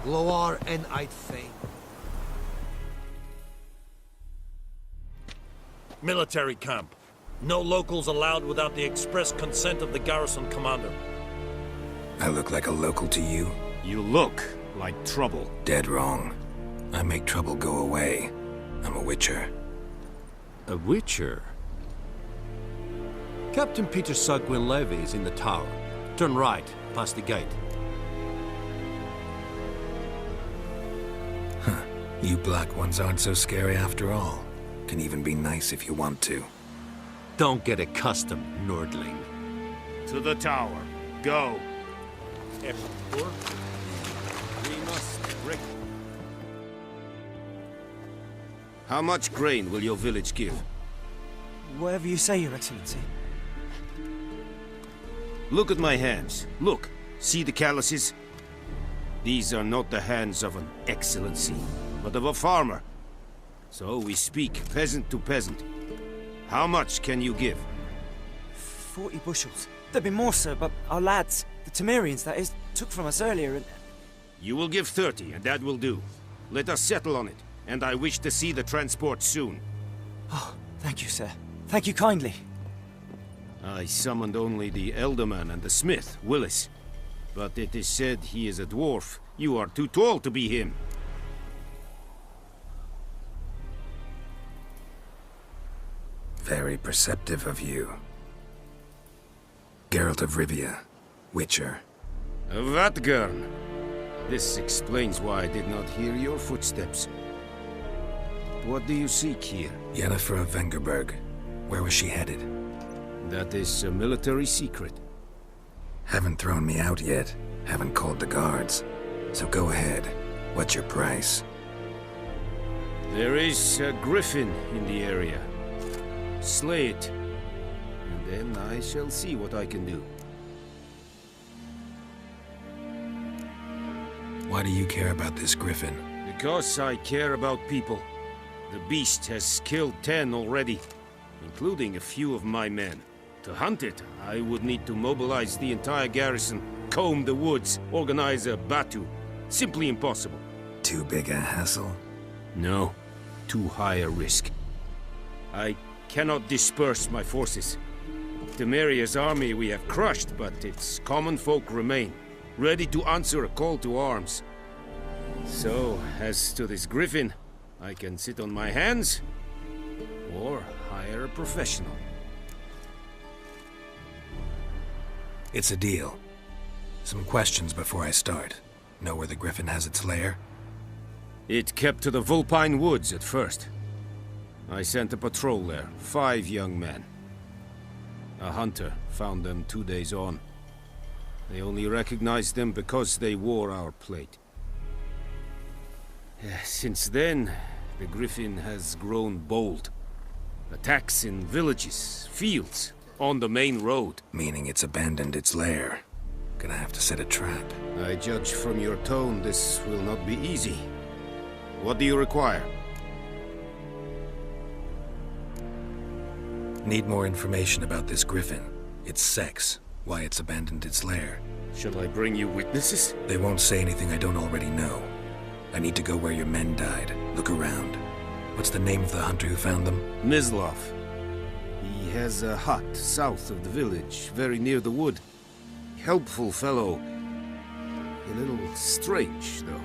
Gloire and I'd fain. Military camp. No locals allowed without the express consent of the garrison commander. I look like a local to you? You look like trouble. Dead wrong. I make trouble go away. I'm a witcher. A witcher? Captain Peter Sagwin Levy is in the tower. Turn right, past the gate. Huh. You black ones aren't so scary after all. Can even be nice if you want to. Don't get accustomed, Nordling. To the tower. Go. We must break. How much grain will your village give? Whatever you say, Your Excellency. Look at my hands. Look. See the calluses? These are not the hands of an excellency, but of a farmer. So we speak peasant to peasant. How much can you give? 40 bushels. There'd be more, sir, but our lads, the Temerians, that is, took from us earlier and... You will give 30, and that will do. Let us settle on it, and I wish to see the transport soon. Oh, thank you, sir. Thank you kindly. I summoned only the Elderman and the smith, Willis. But it is said he is a dwarf. You are too tall to be him. Very perceptive of you. Geralt of Rivia, Witcher. Vatgern. This explains why I did not hear your footsteps. What do you seek here? Yennefer of Vengerberg. Where was she headed? That is a military secret. Haven't thrown me out yet. Haven't called the guards. So go ahead. What's your price? There is a griffin in the area. Slay it. And then I shall see what I can do. Why do you care about this griffin? Because I care about people. The beast has killed 10 already, including a few of my men. To hunt it, I would need to mobilize the entire garrison, comb the woods, organize a batu. Simply impossible. Too big a hassle? No, too high a risk. I cannot disperse my forces. Temeria's army we have crushed, but its common folk remain, ready to answer a call to arms. So, as to this griffin, I can sit on my hands, or hire a professional. It's a deal. Some questions before I start. Know where the griffin has its lair? It kept to the Vulpine Woods at first. I sent a patrol there, 5 young men. A hunter found them 2 days on. They only recognized them because they wore our plate. Since then, the griffin has grown bold. Attacks in villages, fields, on the main road. Meaning it's abandoned its lair. Gonna have to set a trap. I judge from your tone this will not be easy. What do you require? Need more information about this griffin. Its sex, why it's abandoned its lair. Shall I bring you witnesses? They won't say anything I don't already know. I need to go where your men died. Look around. What's the name of the hunter who found them? Mislav. He has a hut south of the village, very near the wood. Helpful fellow. A little strange, though.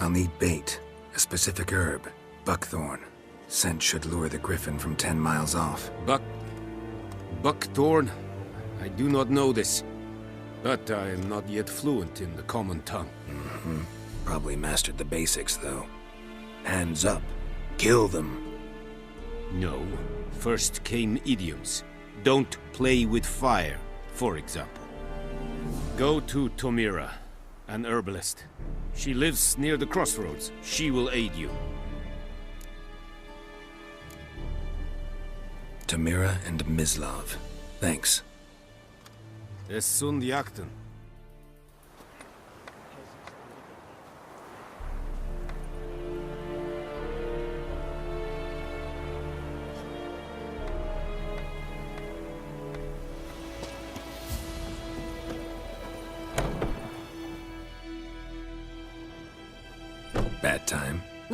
I'll need bait. A specific herb. Buckthorn. Scent should lure the griffin from 10 miles off. Buckthorn? I do not know this. But I am not yet fluent in the common tongue. Probably mastered the basics, though. Hands up. Kill them. No. First came idioms. Don't play with fire, for example. Go to Tomira, an herbalist. She lives near the crossroads. She will aid you. Tamira and Mislav. Thanks. Es sunt jakten.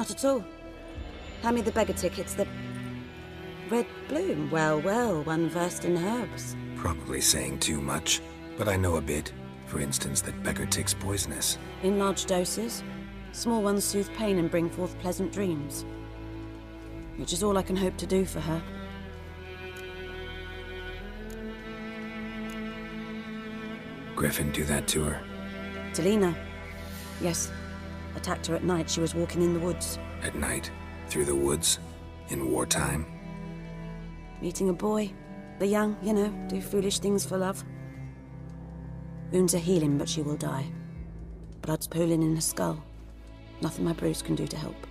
Not at all. Hand me the beggar tickets, the... Red bloom. Well, well, one versed in herbs. Probably saying too much, but I know a bit. For instance, that beggar tick's poisonous. In large doses. Small ones soothe pain and bring forth pleasant dreams. Which is all I can hope to do for her. Griffin do that to her? To Lena. Yes. Attacked her at night. She was walking in the woods. At night? Through the woods? In wartime? Meeting a boy. The young, you know, do foolish things for love. Wounds are healing, but she will die. Blood's pooling in her skull. Nothing my bruise can do to help.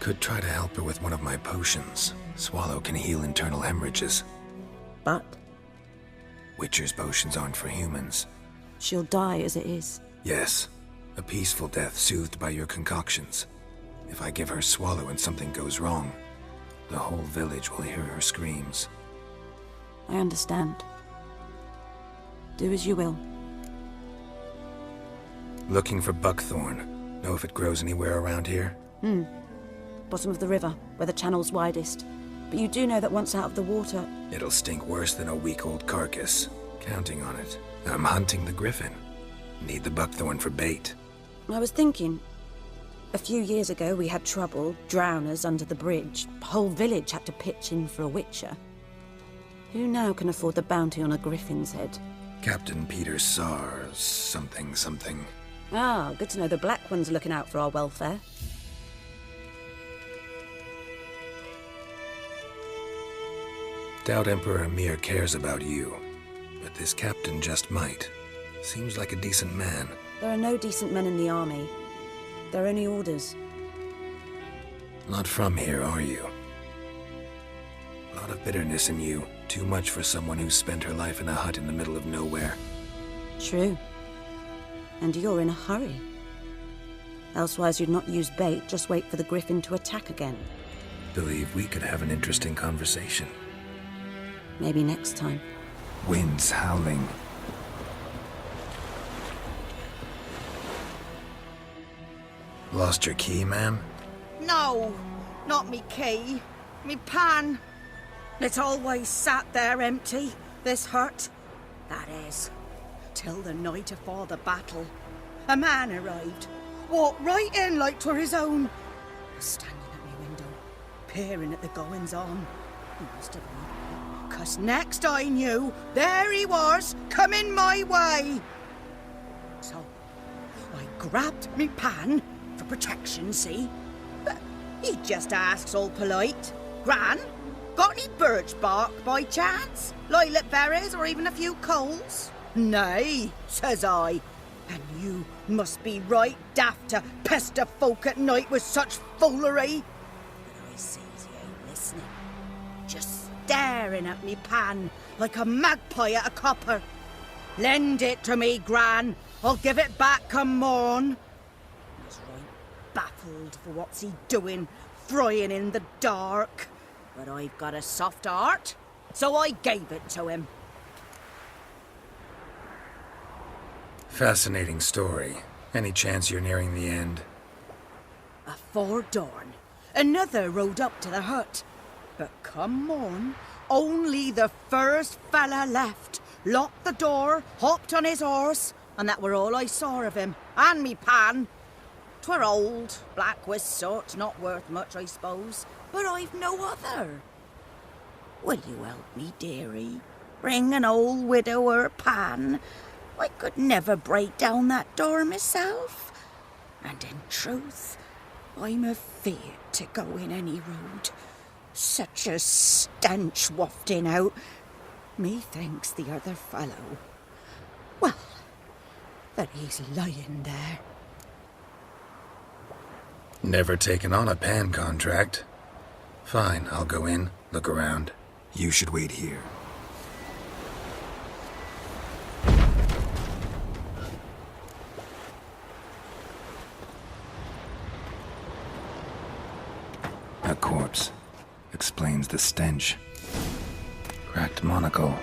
Could try to help her with one of my potions. Swallow can heal internal hemorrhages. But Witcher's potions aren't for humans. she'll die as it is. Yes. A peaceful death soothed by your concoctions. If I give her Swallow and something goes wrong, the whole village will hear her screams. I understand. Do as you will. Looking for buckthorn. Know if it grows anywhere around here? Bottom of the river, where the channel's widest. But you do know that once out of the water... It'll stink worse than a week-old carcass. Counting on it. I'm hunting the griffin. Need the buckthorn for bait. I was thinking... A few years ago we had trouble, drowners under the bridge. The whole village had to pitch in for a witcher. Who now can afford the bounty on a griffin's head? Captain Peter Sars, something. Ah, good to know the Black One's looking out for our welfare. Doubt Emperor Emir cares about you, but this captain just might. Seems like a decent man. There are no decent men in the army. They're only orders. Not from here, are you? A lot of bitterness in you. Too much for someone who's spent her life in a hut in the middle of nowhere. True. And you're in a hurry. Elsewise you'd not use bait, just wait for the griffin to attack again. Believe we could have an interesting conversation. Maybe next time. Winds howling. Lost your key, ma'am? No, not me key. Me pan. It's always sat there empty, this hut. That is, till the night afore the battle. A man arrived, walked right in like 'twere his own. Was standing at me window, peering at the goings-on. He must have known, 'cause next I knew, there he was, coming my way. So, I grabbed me pan, for protection, see? But he just asks all polite, Gran, got any birch bark by chance? Lilac berries or even a few coals? Nay, says I. And you must be right daft to pester folk at night with such foolery. But I sees he ain't listening. Just staring at me pan like a magpie at a copper. Lend it to me, Gran. I'll give it back come morn. He's right baffled for what's he doing, frying in the dark. But I've got a soft heart, so I gave it to him. Fascinating story. Any chance you're nearing the end? Afore dawn, another rode up to the hut. But come morn, only the first fella left, locked the door, hopped on his horse, and that were all I saw of him, and me pan. 'Twere old, black-wist sort, not worth much, I suppose, but I've no other. Will you help me, dearie? Bring an old widower pan. I could never break down that door myself. And in truth, I'm afeard to go in any road. Such a stench wafting out. Methinks the other fellow, well, that he's lying there. Never taken on a pan contract. Fine, I'll go in, look around. You should wait here. A corpse. Explains the stench. Cracked monocle.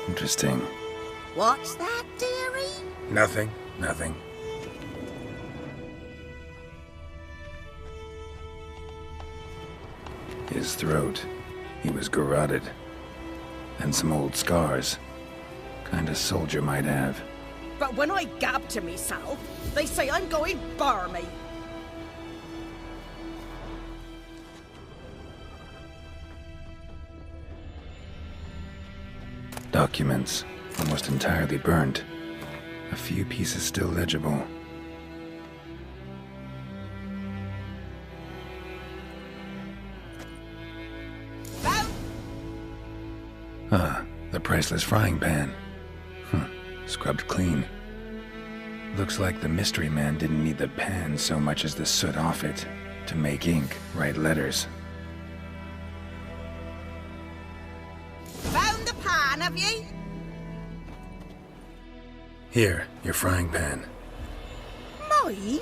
Interesting. What's that, dearie? Nothing, nothing. His throat. He was garroted. And some old scars. Kind of soldier might have. But when I gab to myself, they say I'm going barmy. Documents. Almost entirely burnt. A few pieces still legible. Ah, the priceless frying pan. Scrubbed clean. Looks like the mystery man didn't need the pan so much as the soot off it to make ink, write letters. Found the pan, have ye? Here, your frying pan. Mine?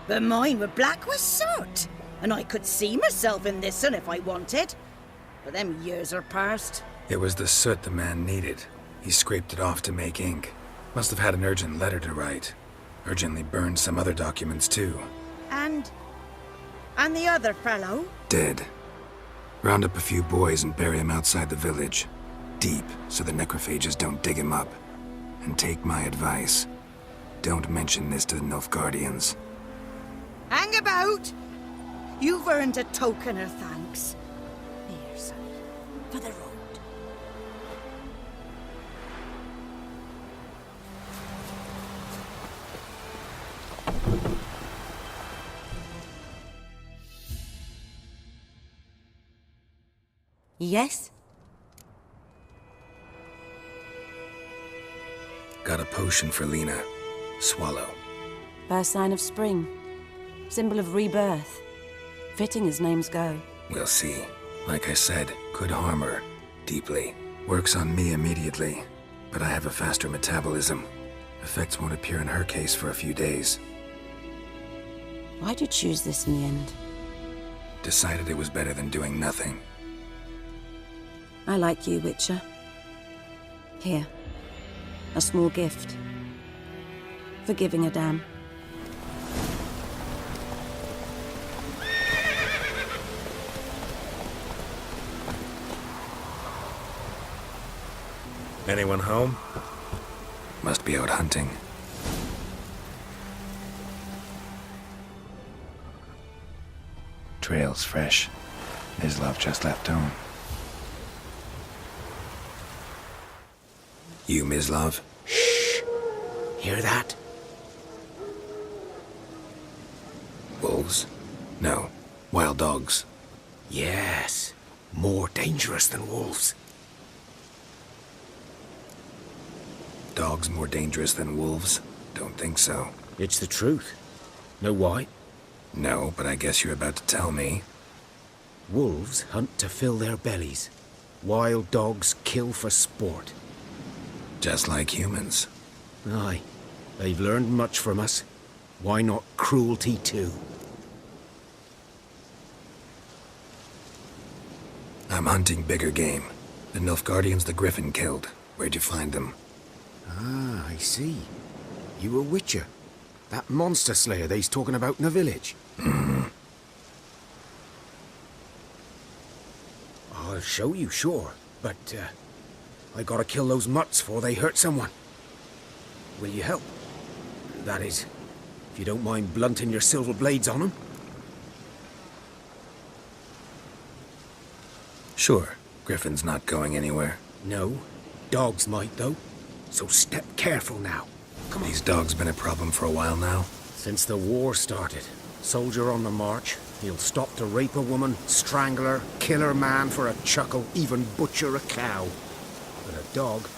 But mine were black with soot. And I could see myself in this one if I wanted. But them years are past. It was the soot the man needed. He scraped it off to make ink. Must have had an urgent letter to write. Urgently burned some other documents too. And the other fellow? Dead. Round up a few boys and bury him outside the village. Deep, so the necrophages don't dig him up. And take my advice. Don't mention this to the Nilfgaardians. Hang about! You've earned a token of thanks. Here, sonny, for the road. Yes? Got a potion for Lena. Swallow. First sign of spring. Symbol of rebirth. Fitting as names go. We'll see. Like I said, could harm her. Deeply. Works on me immediately. But I have a faster metabolism. Effects won't appear in her case for a few days. Why'd you choose this in the end? Decided it was better than doing nothing. I like you, Witcher. Here. A small gift. For giving a damn. Anyone home? Must be out hunting. Trail's fresh. Mislav just left home. You, Mislav? Shh! Hear that? Wolves? No. Wild dogs. Yes. More dangerous than wolves. Dogs more dangerous than wolves? Don't think so. It's the truth. Know why? No, but I guess you're about to tell me. Wolves hunt to fill their bellies. Wild dogs kill for sport. Just like humans. Aye. They've learned much from us. Why not cruelty too? I'm hunting bigger game. The Nilfgaardians the Griffin killed. Where'd you find them? Ah, I see. You a witcher. That monster slayer they's talking about in the village. I'll show you, sure. But, I gotta kill those mutts before they hurt someone. Will you help? That is, if you don't mind blunting your silver blades on them. Sure. Griffin's not going anywhere. No. Dogs might, though. So step careful now. Come on. These dogs been a problem for a while now? Since the war started. Soldier on the march. He'll stop to rape a woman, strangle her, kill her man for a chuckle, even butcher a cow. But a dog,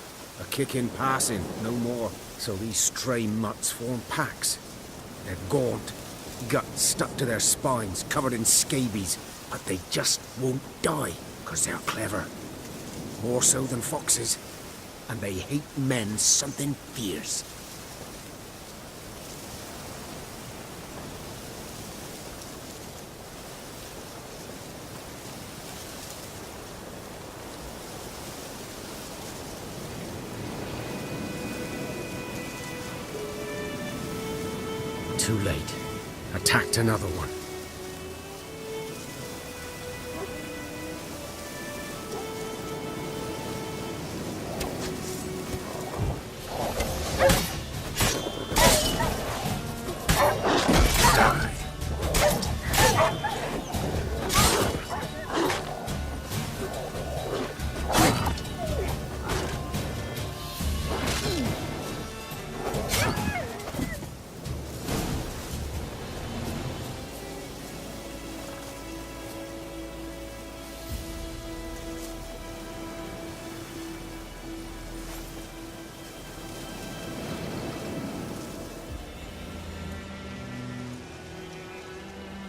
a kick in passing, no more. So these stray mutts form packs. They're gaunt, guts stuck to their spines, covered in scabies. But they just won't die, 'cause they're clever. More so than foxes. And they hate men something fierce. Too late. Attacked another one.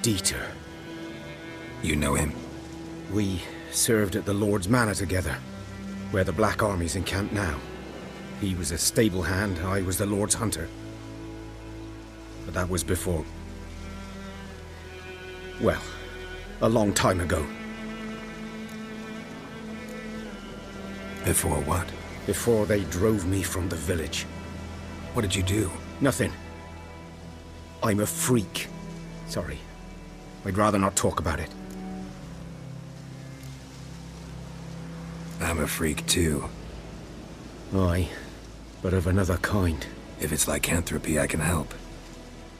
Dieter. You know him? We served at the Lord's Manor together, where the Black Army's encamped now. He was a stable hand, I was the Lord's hunter. But that was before... well, a long time ago. Before what? Before they drove me from the village. What did you do? Nothing. I'm a freak. Sorry. I'd rather not talk about it. I'm a freak too. Aye, but of another kind. If it's lycanthropy, I can help.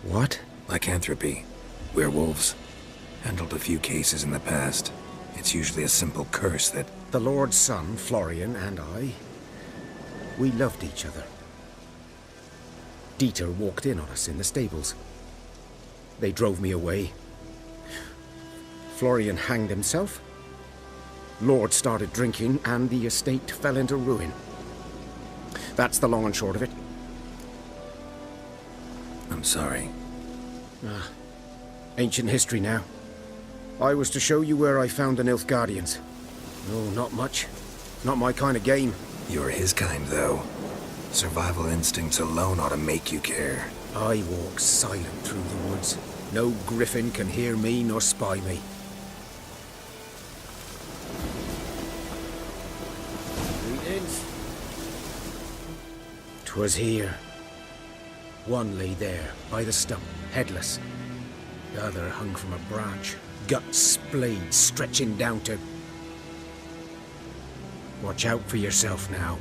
What? Lycanthropy. Werewolves. Handled a few cases in the past. It's usually a simple curse that... The Lord's son, Florian, and I... we loved each other. Dieter walked in on us in the stables. They drove me away. Florian hanged himself. Lord started drinking, and the estate fell into ruin. That's the long and short of it. I'm sorry. Ancient history now. I was to show you where I found the Nilfgaardians. No, not much. Not my kind of game. You're his kind, though. Survival instincts alone ought to make you care. I walk silent through the woods. No griffin can hear me nor spy me. 'Twas here. One lay there, by the stump, headless. The other hung from a branch, guts splayed, stretching down to... Watch out for yourself now.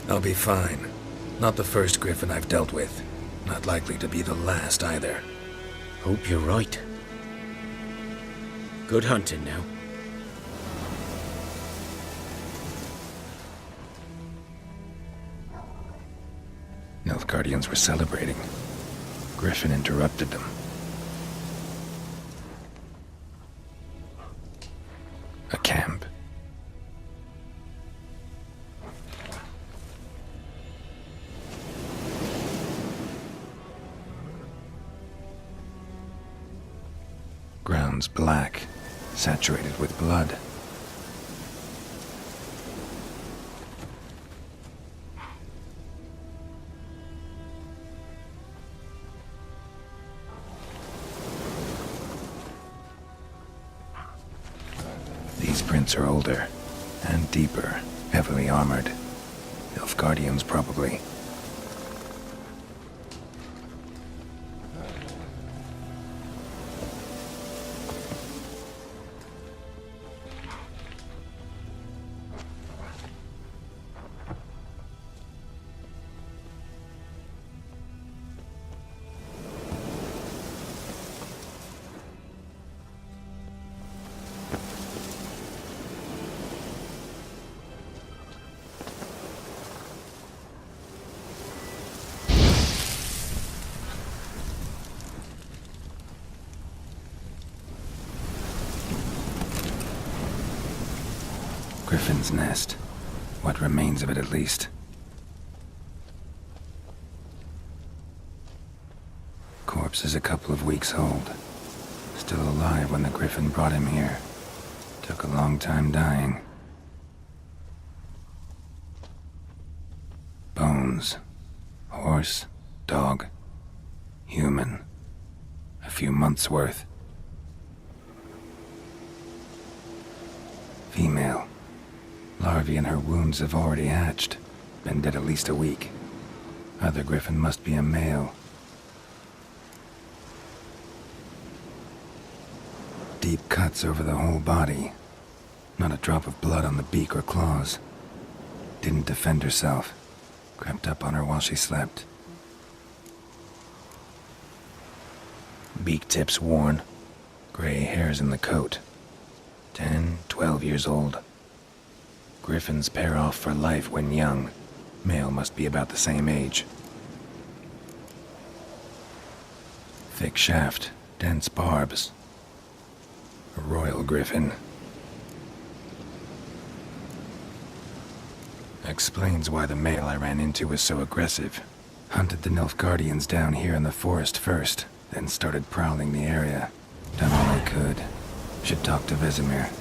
I'll be fine. Not the first griffin I've dealt with. Not likely to be the last either. Hope you're right. Good hunting now. Nilfgaardians were celebrating. Griffin interrupted them. A camp. Ground's black, saturated with blood. These prints are older, and deeper, heavily armored. Nilfgaardians, probably. Griffin's nest. What remains of it, at least. Corpse is a couple of weeks old. Still alive when the Griffin brought him here. Took a long time dying. Bones. Horse, dog, human. A few months' worth. Female. Larvae in her wounds have already hatched. Been dead at least a week. Other griffin must be a male. Deep cuts over the whole body. Not a drop of blood on the beak or claws. Didn't defend herself. Crept up on her while she slept. Beak tips worn. Gray hairs in the coat. 10, 12 years old. Griffins pair off for life when young. Male must be about the same age. Thick shaft, dense barbs. A royal griffin. Explains why the male I ran into was so aggressive. Hunted the Nilfgaardians down here in the forest first, then started prowling the area. Done all I could. Should talk to Vesemir.